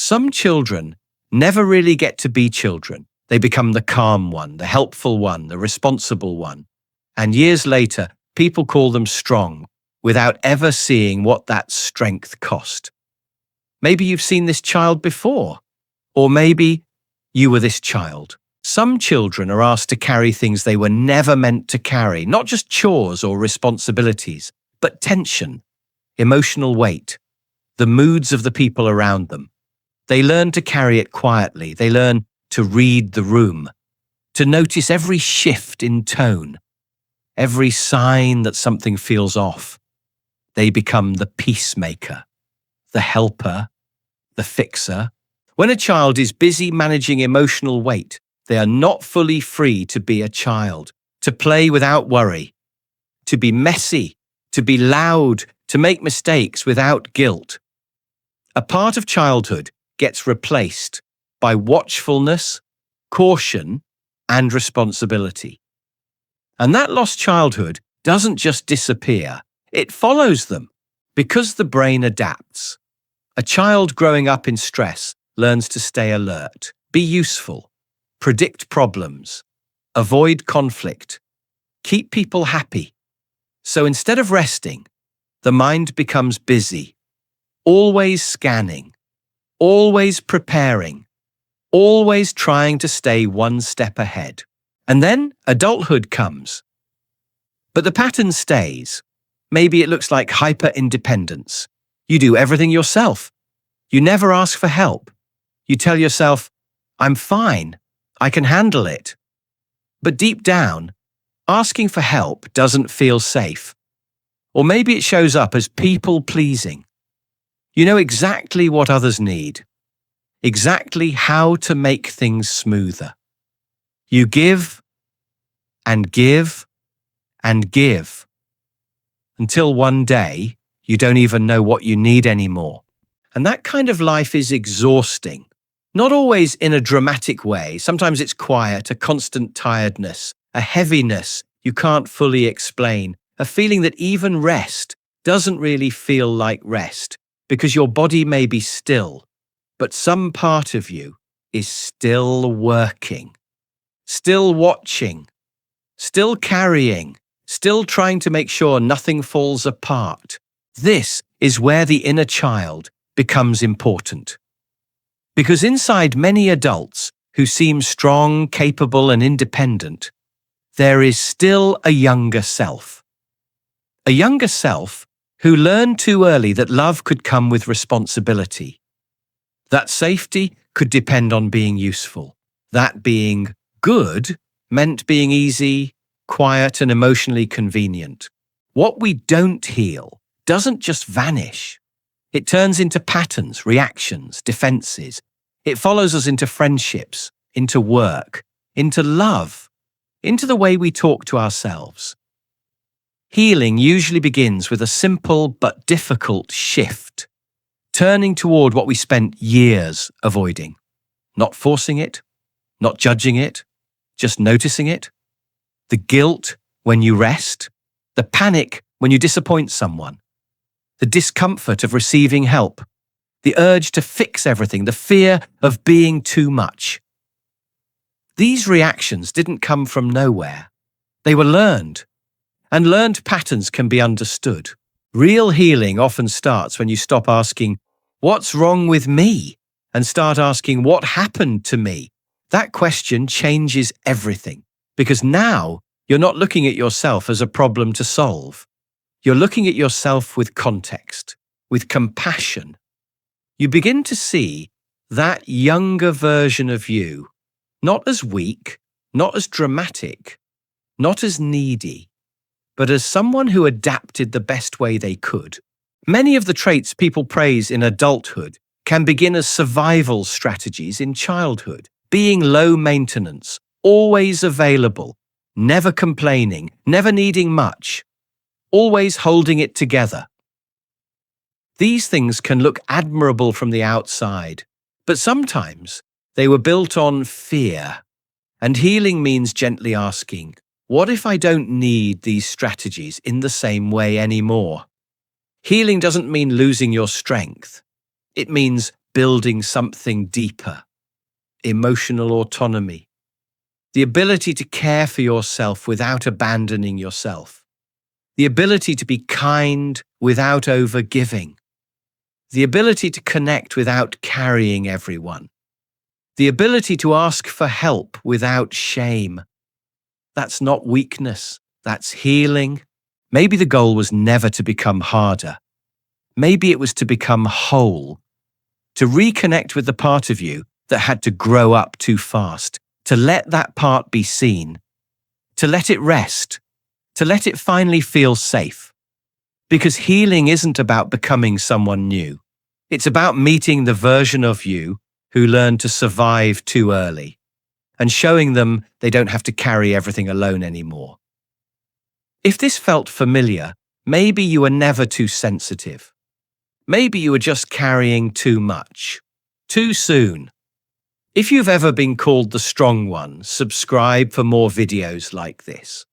Some children never really get to be children. They become the calm one, the helpful one, the responsible one. And years later, people call them strong without ever seeing what that strength cost. Maybe you've seen this child before, or maybe you were this child. Some children are asked to carry things they were never meant to carry, not just chores or responsibilities, but tension, emotional weight, the moods of the people around them. They learn to carry it quietly. They learn to read the room, to notice every shift in tone, every sign that something feels off. They become the peacemaker, the helper, the fixer. When a child is busy managing emotional weight, they are not fully free to be a child, to play without worry, to be messy, to be loud, to make mistakes without guilt. A part of childhood gets replaced by watchfulness, caution, and responsibility. And that lost childhood doesn't just disappear, it follows them because the brain adapts. A child growing up in stress learns to stay alert, be useful, predict problems, avoid conflict, keep people happy. So instead of resting, the mind becomes busy, always scanning, always preparing, always trying to stay one step ahead. And then adulthood comes. But the pattern stays. Maybe it looks like hyper-independence. You do everything yourself. You never ask for help. You tell yourself, I'm fine, I can handle it. But deep down, asking for help doesn't feel safe. Or maybe it shows up as people-pleasing. You know exactly what others need, exactly how to make things smoother. You give and give and give until one day you don't even know what you need anymore. And that kind of life is exhausting. Not always in a dramatic way. Sometimes it's quiet, a constant tiredness, a heaviness you can't fully explain, a feeling that even rest doesn't really feel like rest because your body may be still, but some part of you is still working, still watching, still carrying, still trying to make sure nothing falls apart. This is where the inner child becomes important. Because inside many adults who seem strong, capable, and independent, there is still a younger self. A younger self who learned too early that love could come with responsibility, that safety could depend on being useful, that being good meant being easy, quiet, and emotionally convenient. What we don't heal doesn't just vanish. It turns into patterns, reactions, defenses. It follows us into friendships, into work, into love, into the way we talk to ourselves. Healing usually begins with a simple but difficult shift, turning toward what we spent years avoiding, not forcing it, not judging it, just noticing it. The guilt when you rest, the panic when you disappoint someone, the discomfort of receiving help, the urge to fix everything, the fear of being too much. These reactions didn't come from nowhere. They were learned, and learned patterns can be understood. Real healing often starts when you stop asking, "What's wrong with me?" and start asking, "What happened to me?" That question changes everything, because now you're not looking at yourself as a problem to solve. You're looking at yourself with context, with compassion. You begin to see that younger version of you, not as weak, not as dramatic, not as needy, but as someone who adapted the best way they could. Many of the traits people praise in adulthood can begin as survival strategies in childhood, being low maintenance, always available, never complaining, never needing much, always holding it together. These things can look admirable from the outside, but sometimes they were built on fear. And healing means gently asking, what if I don't need these strategies in the same way anymore? Healing doesn't mean losing your strength. It means building something deeper: emotional autonomy, the ability to care for yourself without abandoning yourself, the ability to be kind without overgiving, the ability to connect without carrying everyone, the ability to ask for help without shame. That's not weakness, that's healing. Maybe the goal was never to become harder. Maybe it was to become whole, to reconnect with the part of you that had to grow up too fast, to let that part be seen, to let it rest, to let it finally feel safe. Because healing isn't about becoming someone new. It's about meeting the version of you who learned to survive too early and showing them they don't have to carry everything alone anymore. If this felt familiar, maybe you were never too sensitive. Maybe you were just carrying too much, too soon. If you've ever been called the strong one, subscribe for more videos like this.